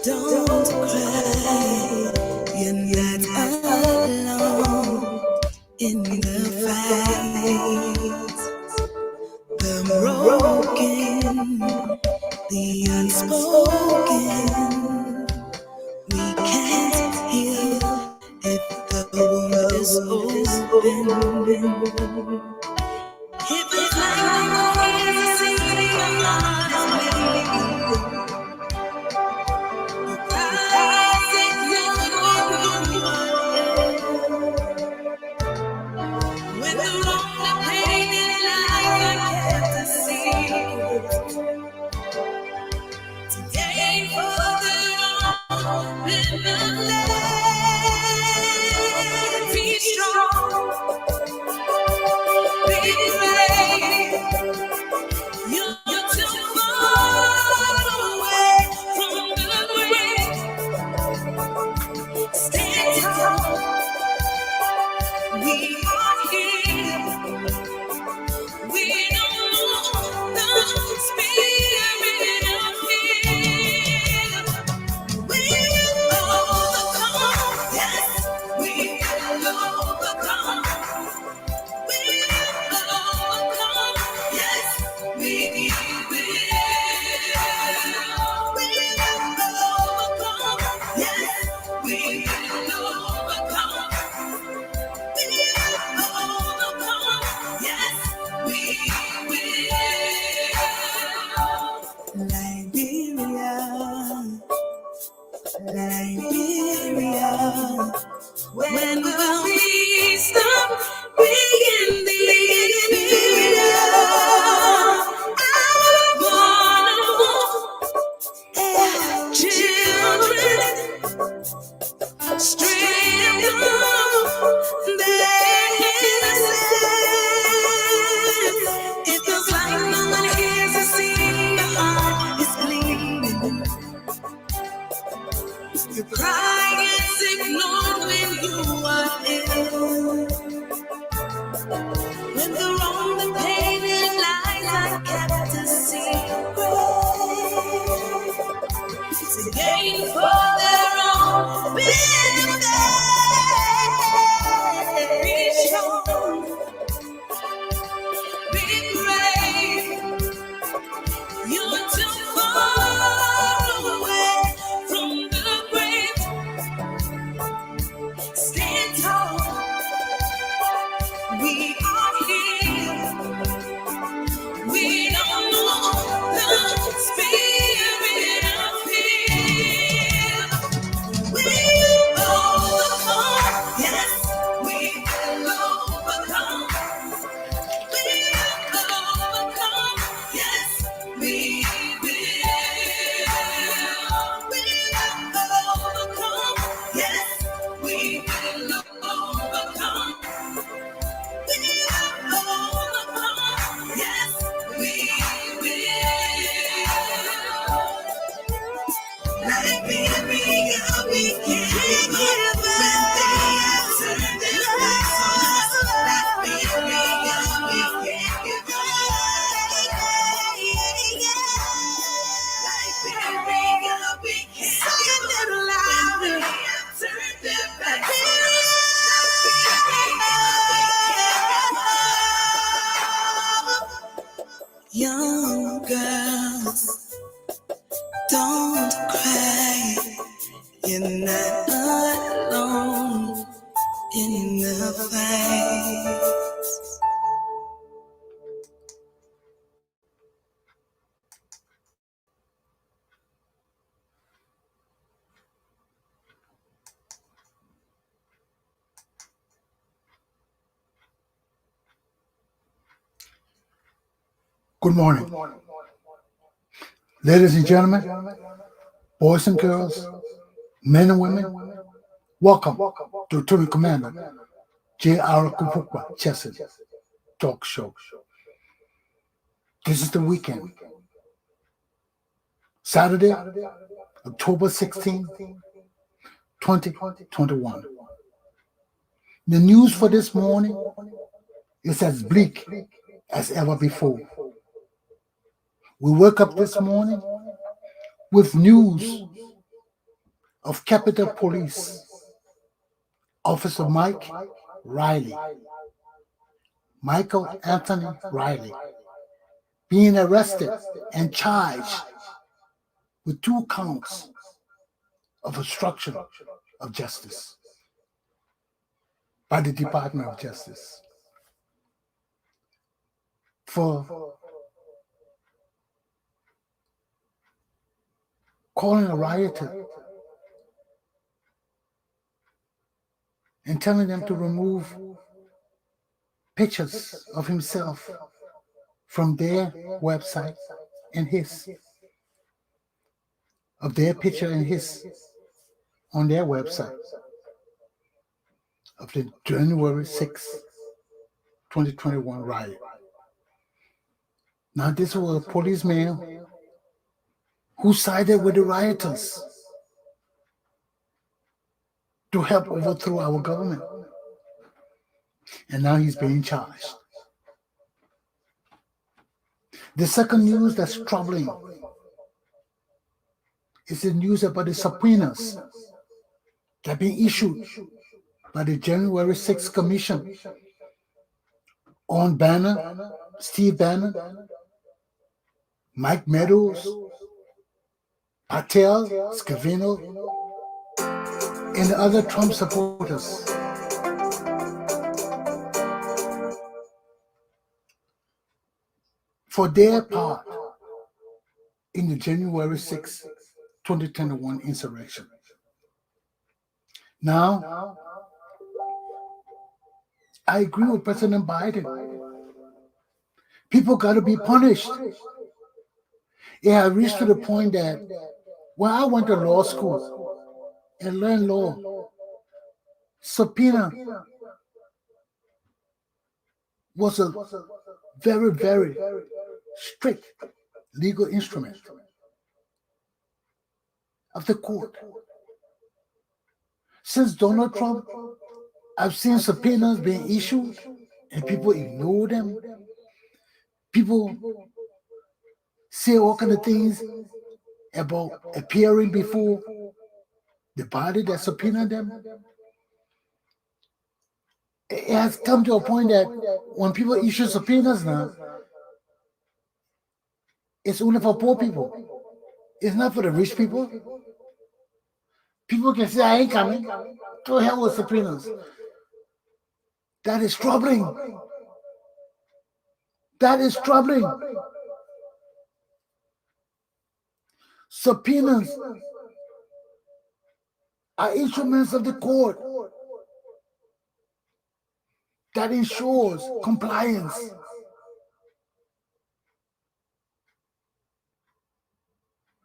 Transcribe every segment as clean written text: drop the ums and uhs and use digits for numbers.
don't cry. You're not alone in the fight. The broken, the unspoken, we can't heal if the wound is open. If it's like no easy seeing your heart is bleeding, the cries ignored when the lonely pain in life I kept to see. To gain further on in the land, be strong, be brave. You're too far away from the grave. Stand tall. We are here. We don't know the spirit of fear. We will overcome. Yes, we will overcome. We will overcome. Yes, we will. We will overcome. Yes, we will overcome. We will overcome. Yes, we will. Liberia, when will we stop being Liberia? I wanna have children, strength of their innocence. It feels like no one hears us sing. The heart is bleeding. Your cry is ignored when you are ill. When the wrong, the pain and lies I kept to see. To gain further on, be strong, be brave. You're too far away from the grave. Stand tall. We are here. We don't know the spirit of fear. We will overcome. Yes, we will overcome. We will overcome. Yes, we will. We will overcome. Yes, we will overcome. We will overcome. Yes, we will. Liberia, we can't give up. When they have turned their backs on us, Liberia, we can't give up. Liberia, we can't give up. When they have turned their backs on us, Liberia, we can't give up. Young girls, don't cry. You're not alone in the fight. Good morning, ladies and gentlemen, boys and girls, men and women. Welcome to Lieutenant Commander Galpohkpa Chesson Talk Show. This is the weekend, Saturday, October 16, 2021. The news for this morning is as bleak as ever before. We woke up this morning with news of Capitol Police Officer Michael Anthony Riley, being arrested and charged with 2 counts of obstruction of justice by the Department of Justice for calling a rioter and telling them to remove pictures of himself from their website and of their picture and his on their website of the January 6, 2021 riot. Now, this was a policeman who sided with the rioters to help overthrow our government. And now he's being charged. The second news that's troubling is the news about the subpoenas that have been issued by the January 6th Commission on Steve Bannon, Mike Meadows, Patel, Scavino, and the other Trump supporters. For their part in the January 6, 2021 insurrection. Now, I agree with President Biden. People got to be punished. It has reached to the point that when I went to law school and learned law, subpoena was a very, very strict legal instrument of the court. Since Donald Trump, I've seen subpoenas being issued and people ignore them. People say all kind of things about appearing before the body that subpoenaed them. It has come to a point that when people issue subpoenas now, it's only for poor people. It's not for the rich people. People can say, I ain't coming. To hell with subpoenas. That is troubling. That is troubling. Subpoenas are instruments of the court that ensures compliance.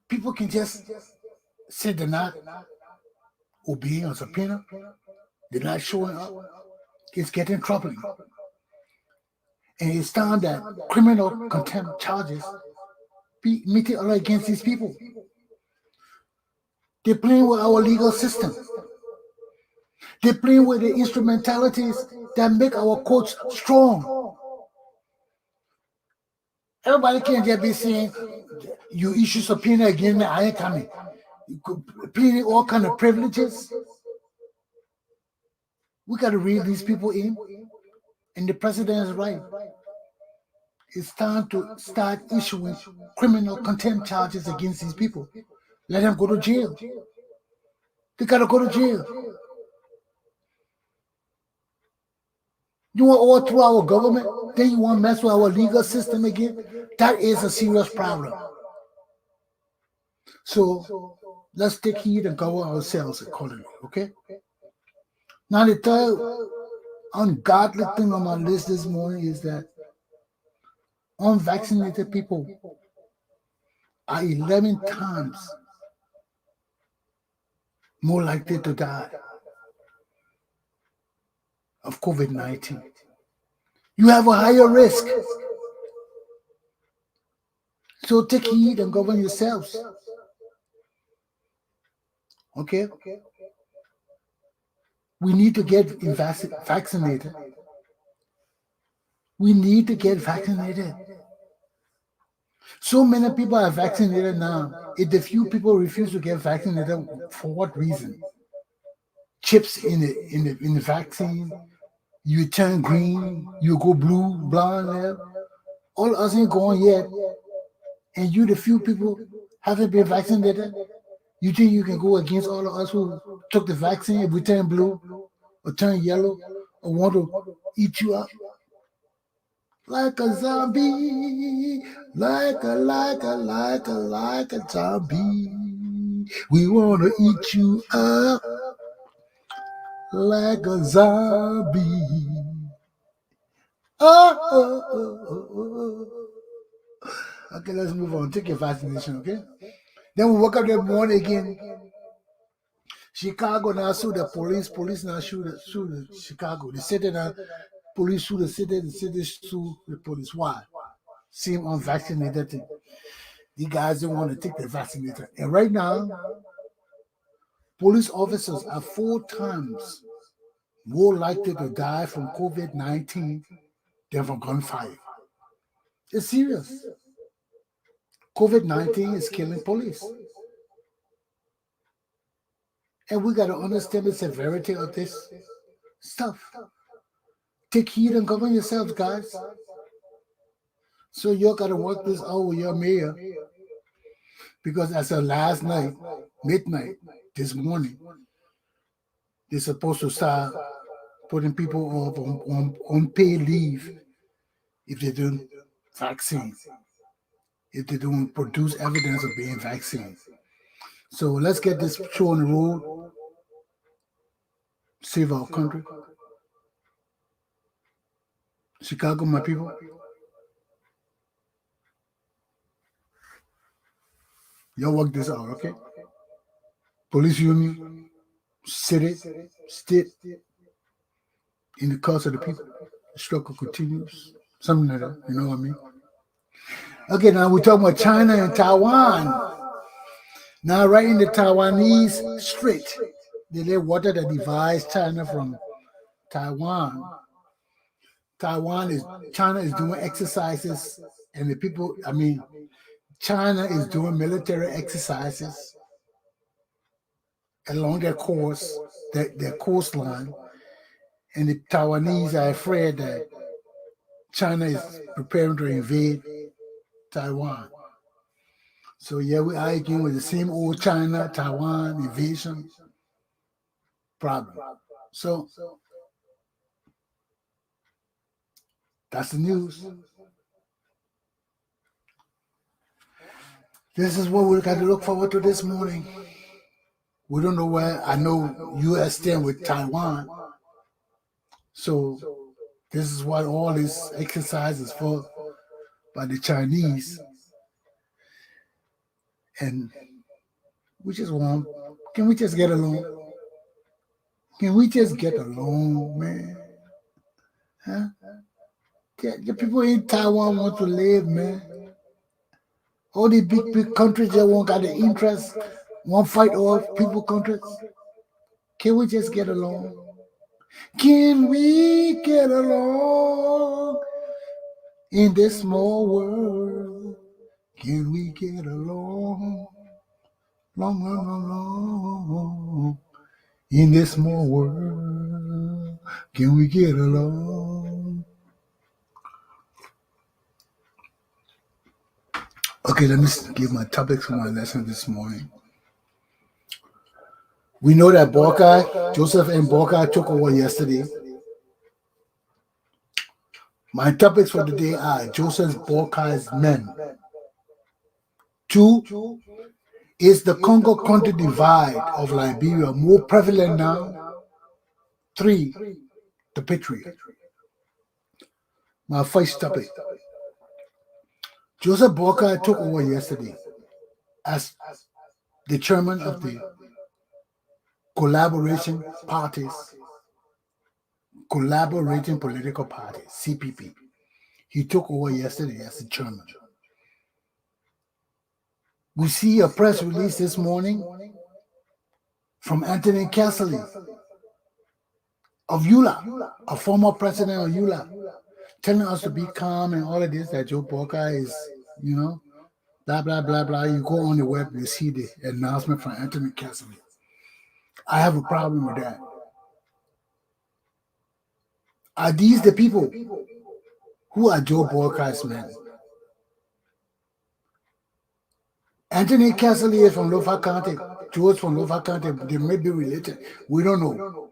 People can just say they're not obeying a subpoena, they're not showing up. It's getting troubling. And it's time that criminal contempt charges be meted against these people. They're playing with our legal system. They're playing with the instrumentalities that make our courts strong. Everybody can't just be saying, you issue subpoena again, I ain't coming. You could plead all kind of privileges. We got to reel these people in. And the president is right. It's time to start issuing criminal contempt charges against these people. Let them go to jail. They got to go to jail. You want to overthrow our government? Then you want to mess with our legal system again? That is a serious problem. So let's take heed and govern ourselves accordingly, okay? Now the third ungodly thing on my list this morning is that unvaccinated people are 11 times more likely to die of COVID-19. You have a higher risk. So take heed and govern yourselves. Okay? We need to get vaccinated. We need to get vaccinated. So many people are vaccinated now. If the few people refuse to get vaccinated, for what reason? Chips in the vaccine, you turn green, you go blue, blonde. All us ain't going yet, and you, the few people, haven't been vaccinated. You think you can go against all of us who took the vaccine if we turn blue or turn yellow or want to eat you up like a zombie, like a zombie. We want to eat you up like a zombie. Okay, let's move on. Take your vaccination, okay? Then we wake up that morning again. Chicago now sue the police. Police now sue the Chicago. The city now, police sue the city. The city sue the police. Why? Same unvaccinated thing. You guys don't want to take the vaccinator. And right now, police officers are 4 times more likely to die from COVID-19 than from gunfire. It's serious. COVID-19 is killing police. And we got to understand the severity of this stuff. Take heed and govern yourselves, guys. So you got to work this out with your mayor. Because as of last night, midnight, this morning, they're supposed to start putting people off on unpaid leave if they don't vaccine, if they don't produce evidence of being vaccinated. So let's get this show on the road, save our country. Chicago, my people. Y'all work this out, okay? Police union, city, state, in the cause of the people. The struggle continues. Something like that, you know what I mean? Okay, now we're talking about China and Taiwan. Now, right in the Taiwanese Strait, they water that divides China from Taiwan. China is doing exercises, and the people, China is doing military exercises along their course, their coastline, and the Taiwanese are afraid that China is preparing to invade Taiwan. So yeah, we're arguing with the same old China, Taiwan invasion problem. So that's the news. This is what we got to look forward to this morning. We don't know where. I know U.S. stand with Taiwan. So this is what all this exercise is for by the Chinese. And we just want, can we just get along? Can we just get along, man? Huh? The people in Taiwan want to live, man. All the big countries that won't got the interest, won't fight all people countries. Can we just get along? Can we get along in this small world? Can we get along? Long, in this small world, can we get along? Okay, let me give my topics for my lesson this morning. We know that Boikai, Joseph and Boikai took over yesterday. My topics for today are Joseph Boikai's men. 2, is the Congo country divide of Liberia more prevalent now? 3, the Patriot. My first topic. Joseph Boikai took over yesterday as the chairman of the Collaborating Political Parties, CPP. He took over yesterday as the chairman. We see a press release this morning from Anthony Cassidy of EULA, a former president of EULA, telling us to be calm and all of this, that Joe Boikai is, blah, blah, blah, blah. You go on the web, you see the announcement from Anthony Chesson. I have a problem with that. Are these the people who are Joe Boikai's men? Anthony Chesson is from Lofa County. Joe's from Lofa County. They may be related. We don't know.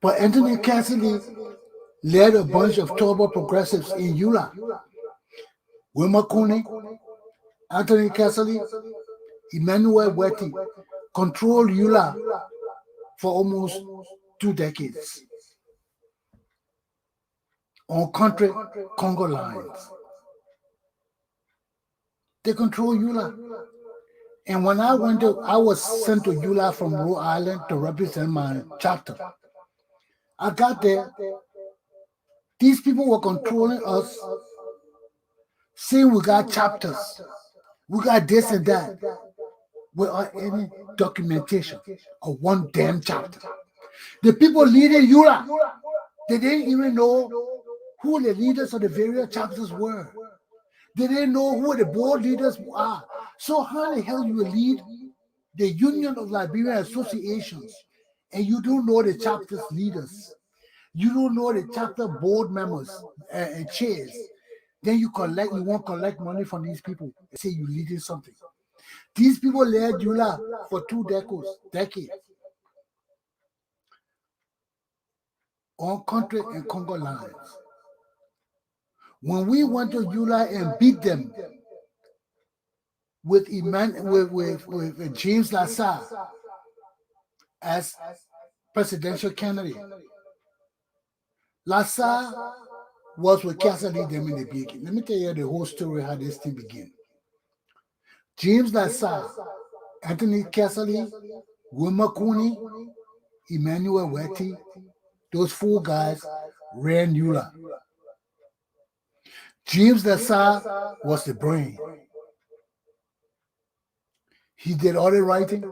But Anthony Chesson led a bunch of turbo progressives in Eula. Wilma Cooney, Anthony Chesson, Emmanuel Wetty controlled Eula for almost 2 decades on Country-Congau lines. They control Eula. And when I was sent to Eula from Rhode Island to represent my chapter. I got there. These people were controlling us, saying we got chapters, we got this and that, without any documentation of one damn chapter. The people leading Eula, they didn't even know who the leaders of the various chapters were. They didn't know who the board leaders are. So how the hell you lead the Union of Liberian Associations and you don't know the chapter's leaders? You don't know the chapter board members and chairs. Then you want to collect money from these people and say you're leading something. These people led Eula for 2 decades on Country-Congau lines. When we went to Eula and beat them with James LaSalle as presidential candidate, LaSalle was with Cassidy them in the beginning. Let me tell you the whole story how this thing began. James LaSalle, Anthony Cassidy, Wilma Cooney, Emmanuel Wetty, those 4 guys ran Eula. James LaSalle was the brain. He did all the writing.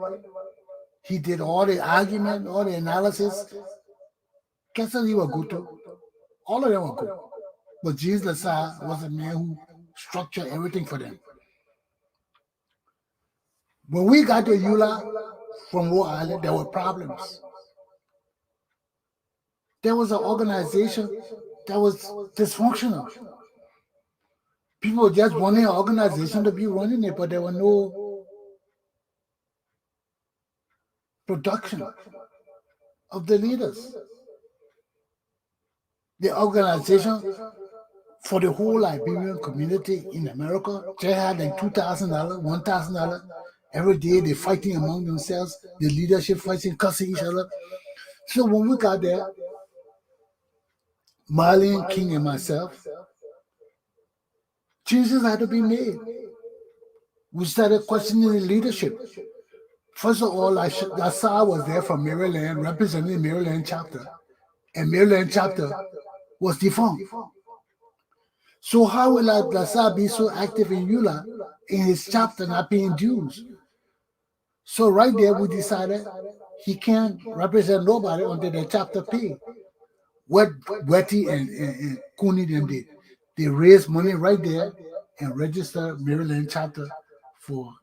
He did all the argument, all the analysis. Cassidy was good too. All of them were good. But James LaSalle was a man who structured everything for them. When we got to Eula from Rhode Island, there were problems. There was an organization that was dysfunctional. People just wanted an organization to be running it, but there was no production of the leaders. The organization for the whole Liberian community in America, they had like $2,000, $1,000. Every day they're fighting among themselves, the leadership fighting, cussing each other. So when we got there, Marlene King and myself, changes had to be made. We started questioning the leadership. First of all, LaSalle was there from Maryland, representing the Maryland chapter. And Maryland chapter was defunct. So how will LaSalle be so active in Eula in his chapter not paying dues? So right there we decided he can't represent nobody until the chapter pay. What Wetty and Cooney them did. They raised money right there and registered Maryland chapter for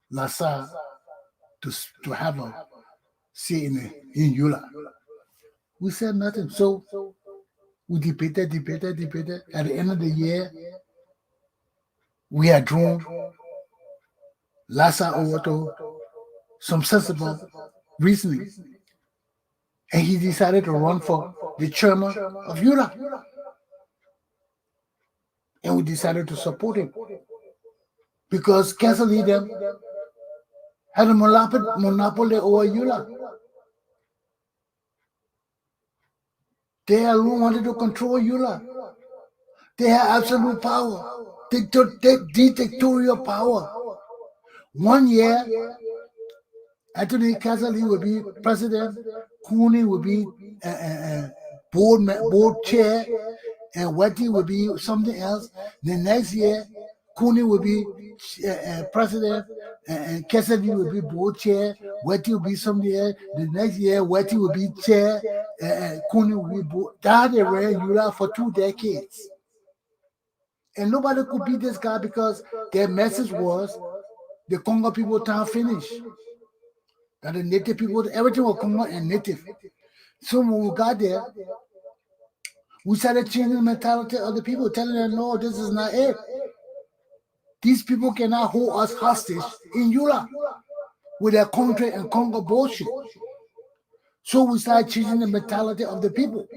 LaSalle to have a say in Eula. We said nothing. So we debated. At the end of the year, we had drawn LaSalle over to some sensible reasoning. And he decided to run for the chairman of Eula. And we decided to support him. Because Cassidy them had a monopoly over Eula. They alone wanted to control Eula. They had absolute power, dictatorial power. 1 year, Anthony Chesson would be president, Cooney would be board chair, and Wetty would be something else. The next year, Cooney would be president, and Cassidy would be board chair, Wetty would be something else. The next year, Wetty would be chair, and Cooney would be board. That they ran Eula for 2 decades. And nobody could beat this guy because their message was the Congo people time finished. That the native people, everything was Congo and native. So when we got there, we started changing the mentality of the people, telling them, no, this is not it. These people cannot hold us hostage in Yula with their country and Congo bullshit. So we started changing the mentality of the people.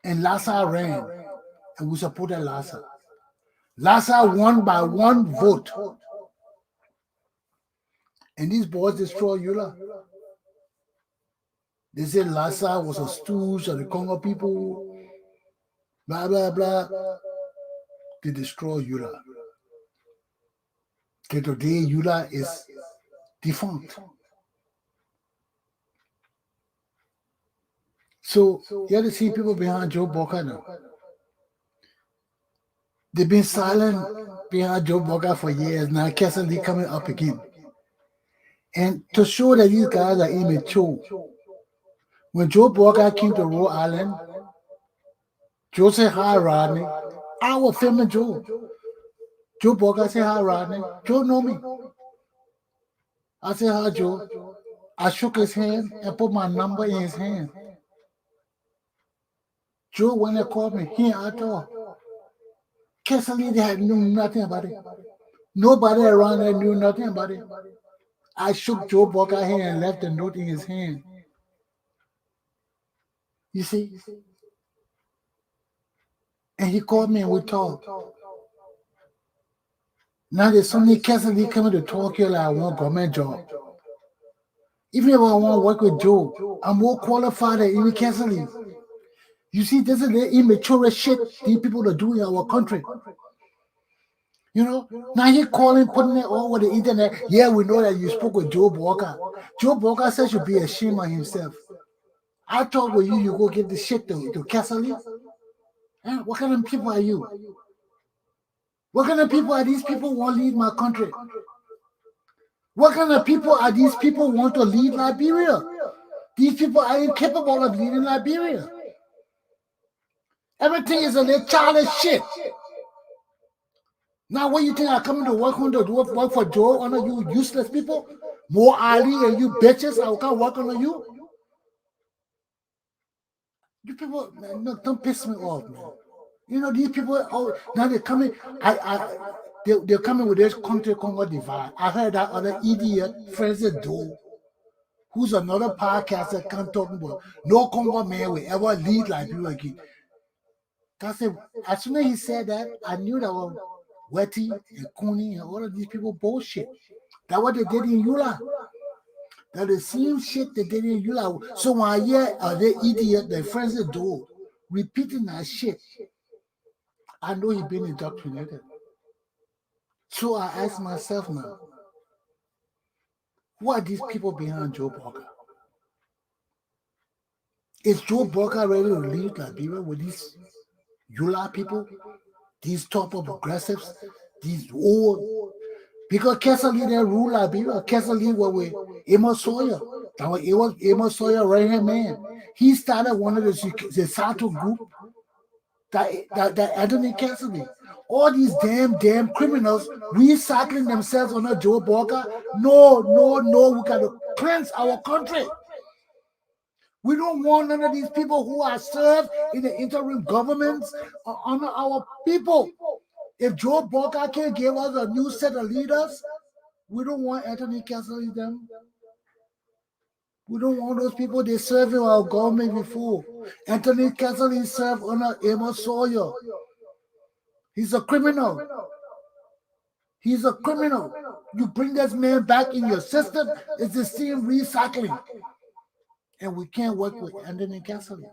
And Lhasa ran, and we supported Lhasa. Lhasa won by one vote. And these boys destroyed Yula. They said Lhasa was a stooge of the Congo people, blah, blah, blah. They destroyed Yula. Till today, Yula is defunct. So you have to see people behind Joe Boikai now. They've been silent behind Joe Boikai for years. Now Chesson Lee coming up again. And to show that these guys are immature, when Joe Boikai came to Rhode Island, Joe said, hi, Rodney. I was filming Joe. Joe Boikai said, hi, Rodney. Joe know me. I said, hi, Joe. I shook his hand and put my number in his hand. Joe, when they called me, he I talk. Chesson Lee, they knew nothing about it. Nobody around there knew nothing about it. I shook Joe Boikai hand and left a note in his hand. You see? And he called me and we talked. Now there's so many Chesson Lee coming to talk here like I want a government job. Even if I want to work with Joe, I'm more qualified than even Chesson Lee. You see, this is the immature shit these people are doing in our country. You know, now he calling, putting it all over the internet. Yeah, we know that you spoke with Joe Boikai. Joe Boikai says you be ashamed of himself. I talk with you, you go give the shit to Chesson Lee. Huh? What kind of people are you? What kind of people are these people who want to lead my country? What kind of people are these people who want to lead Liberia? These people are incapable of leading Liberia. Everything is a little childish shit. Now, what you think I come to work on to work for Joe under you useless people? More Ali and you bitches, I can't work under you? You people, man, no, don't piss me off, man. You know, these people, oh, now they're coming, they're coming with this Country-Congau divide. I heard that other idiot, Francis Doe, who's another podcaster, come talking about no Congo man will ever lead like you again. That's it. As soon as he said that, I knew that was Wetty and Cooney and all of these people bullshit. That's what they did in Yula. That's the same shit they did in Yula. So when I hear the idiot, the Francis Doe, repeating that shit, I know he's been indoctrinated. So I ask myself now, who are these people behind Joe Boikai? Is Joe Boikai ready to leave Liberia with these Yula people, these top of progressives, these old? Because Chesson Lee didn't rule Liberia. Chesson Lee was with Amos Sawyer. That was Amos Sawyer right-hand man. He started one of the Sato group that Anthony Chesson Lee. All these damn criminals recycling themselves under Joe Boikai. No, we got to cleanse our country. We don't want none of these people who are served in the interim governments under our people. If Joe Boikai can't give us a new set of leaders, we don't want Anthony Chesson Lee them. We don't want those people. They served in our government before. Anthony Chesson Lee served under Amos Sawyer. He's a criminal. He's a criminal. You bring this man back in your system, it's the same recycling. And we can't work with Anthony Chesson Lee.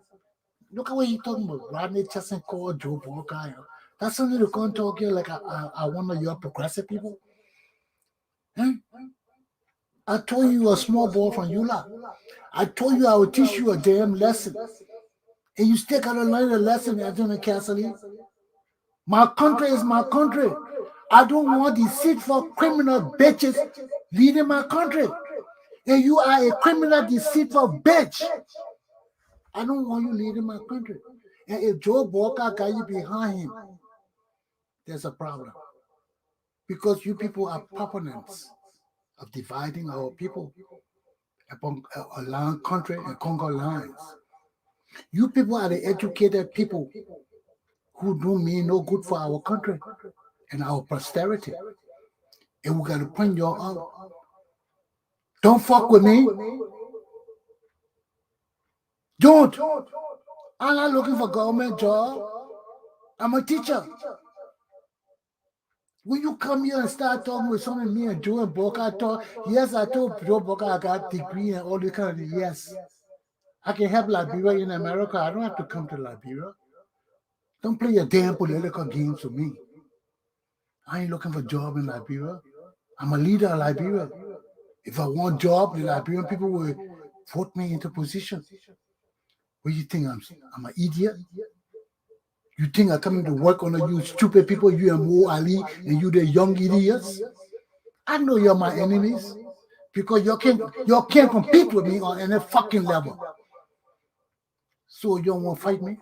Look at what he's talking about. Rodney Chesson called Joe Boikai. That's something to come talk here like I one of your progressive people. Huh? I told you a small boy from Yula. I told you I would teach you a damn lesson. And you still gotta learn the lesson, Anthony Chesson Lee. My country is my country. I don't want deceitful criminal bitches leading my country. And you are a criminal deceitful bitch. I don't want you leading my country. And if Joe Boikai got you behind him, there's a problem. Because you people are proponents of dividing our people upon along country and Congo lines. You people are the educated people who do mean no good for our country and our posterity. And we got to point you out. Don't fuck with me. Don't. I'm not looking for government job. I'm a teacher. When you come here and start talking with some of me and Joe and Boikai talk, yes, I told Joe Boikai I got degree and all this kind of thing. Yes. I can help Liberia in America. I don't have to come to Liberia. Don't play your damn political games with me. I ain't looking for a job in Liberia. I'm a leader of Liberia. If I want a job, the Liberian people will vote me into position. What do you think? I'm an idiot? You think I'm coming to work on you stupid people, you and Mo Ali, and you the young idiots? I know you're my enemies because you can't compete with me on any fucking level. So you don't want to fight me?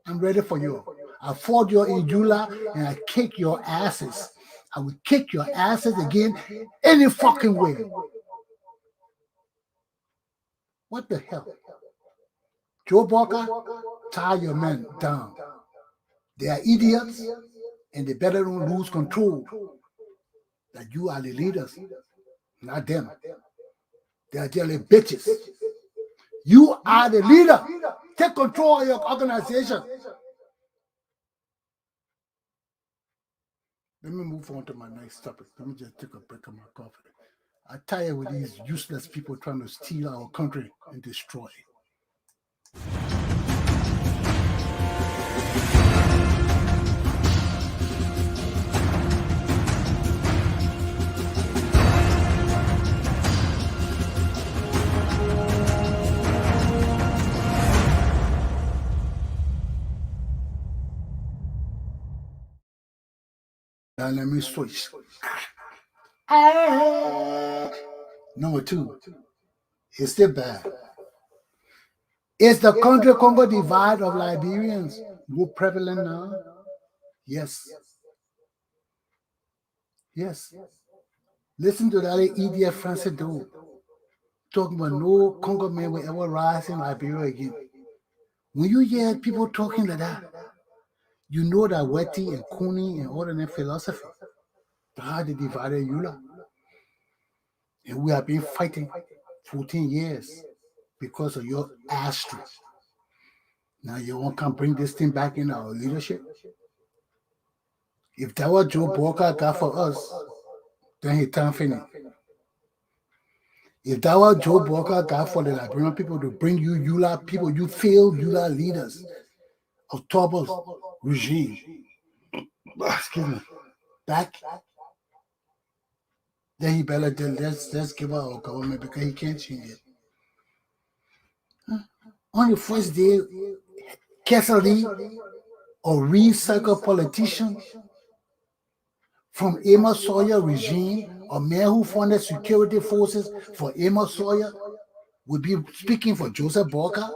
I'm ready for you. I fought you in Jula and I kick your asses. I will kick your asses again any fucking way. What the hell? Joe Boikai, tie your men down. They are idiots and they better don't lose control. That you are the leaders, not them. They are jelly bitches. You are the leader. Take control of your organization. Let me move on to my next topic. Let me just take a break of my coffee. I'm tired with these useless people trying to steal our country and destroy it. Now let me switch. Number two, it's still bad. Is the Country-Congau divide of Liberians more prevalent now? Yes. Yes. Listen to that idiot Francis dude talking about no Congo man will ever rise in Liberia again. When you hear people talking like that, you know that Wetty and Cooney and all of that philosophy, how they divided Eula. And we have been fighting 14 years because of your asterisk. Now you want to come bring this thing back in our leadership? If that was Joe Boikai got for us, then he time finished. If that was Joe Boikai got for the Liberian people to bring you Eula people, you failed Eula leaders of Tobo's regime. Excuse me. Back. Then he better let's give up our government because he can't change it. On the first day, Cassidy, a recycled politician from Amos Sawyer regime, a man who funded security forces for Amos Sawyer, would be speaking for Joseph Boikai.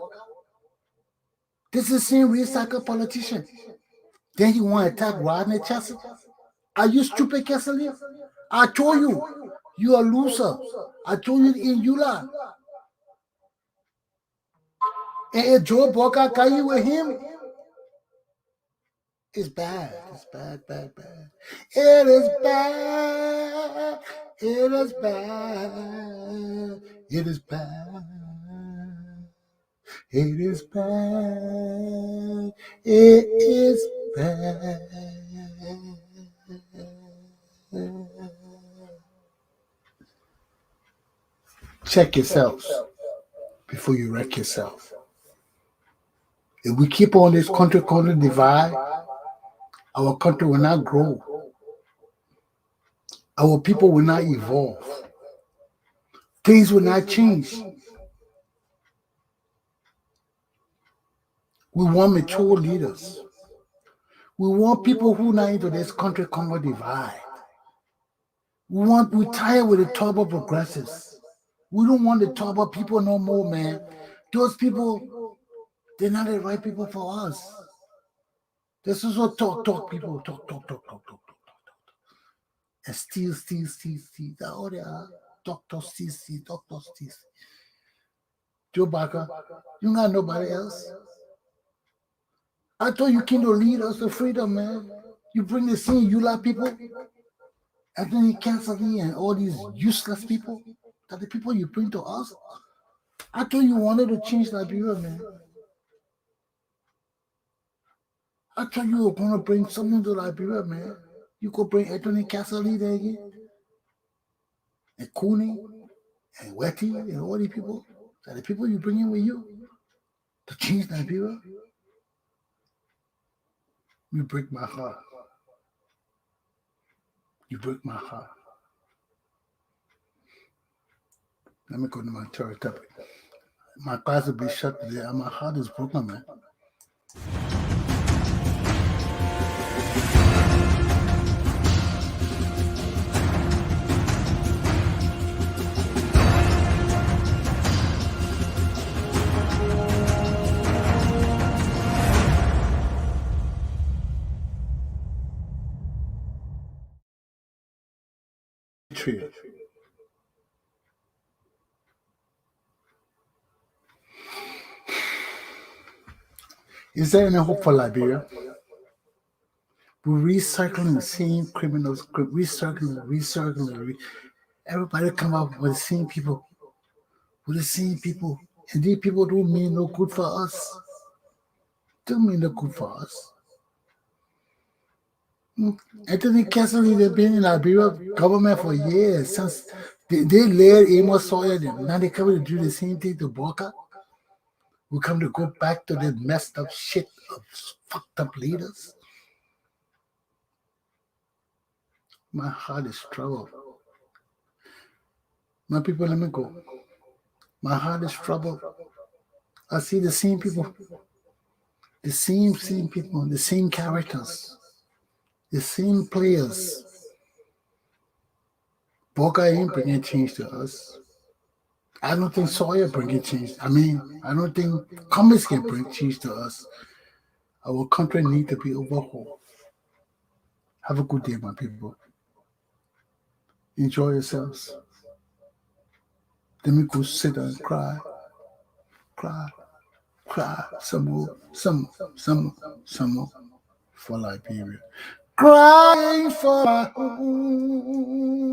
This is the same recycled politician. Then you want to attack Rodney Chesson? Are you stupid, Cassidy? I told you, you're a loser. I told you in Eula. And if Joe Boikai got you with him, it's bad. It's bad. It is bad. It is bad. It is bad. It is bad. It is bad. Check yourselves before you wreck yourself. If we keep on this country-Congau divide, our country will not grow. Our people will not evolve. Things will not change. We want mature leaders. We want people who are not into this country-Congau divide. We're tired with the top of progressives. We don't want the top of people no more, man. Those people, they're not the right people for us. This is what talk people talk. And steal. That's all they are. Talk, steal. Joe Barker, you got nobody else. I thought you came to lead us to freedom, man. You bring the same Yula people, and then you cancel me and all these useless people. That the people you bring to us. I thought you wanted to change Liberia, man. I thought you were going to bring something to Liberia, man. You could bring Anthony Cassidy there again, and Cooney, and Wetty, and all these people. That the people you bring in with you to change Liberia. You break my heart. You break my heart. Let me go to my third topic. My class will be shut today, and my heart is broken, man. Patriot. Is there any hope for Liberia? We're recycling the same criminals, recycling. Everybody come up with the same people. And these people don't mean no good for us. Don't mean no good for us. Anthony Cassidy, they've been in Liberia government for years. Since they laid Amos Sawyer them. Now they come to do the same thing to Boikai. We come to go back to the messed up shit of fucked up leaders. My heart is troubled. My people, let me go. My heart is troubled. I see the same people, the same people, the same characters, the same players. Boikai ain't bringing change to us. I don't think Sawyer bringing change. I don't think Cummins can bring change to us. Our country need to be overhauled. Have a good day, my people. Enjoy yourselves. Let me go sit and cry some more for Liberia. Crying for my home.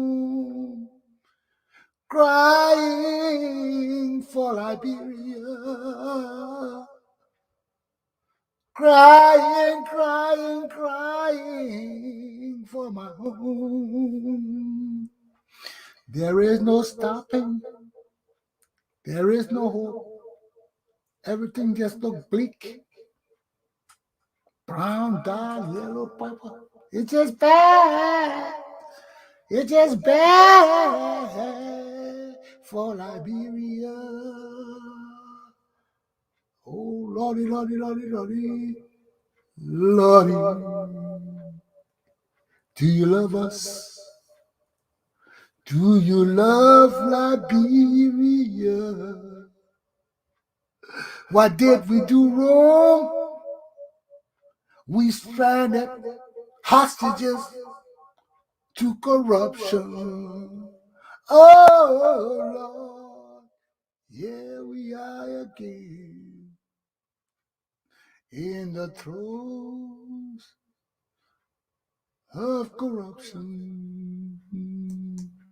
Crying for Liberia. Crying for my home. There is no stopping. There is no hope. Everything just looks bleak. Brown dye, yellow purple. It's just bad. It's just bad for Liberia. Oh, Lordy. Lordy, do you love us? Do you love Liberia? What did we do wrong? We stranded hostages to corruption. Oh, Lord, here we are again in the throes of corruption.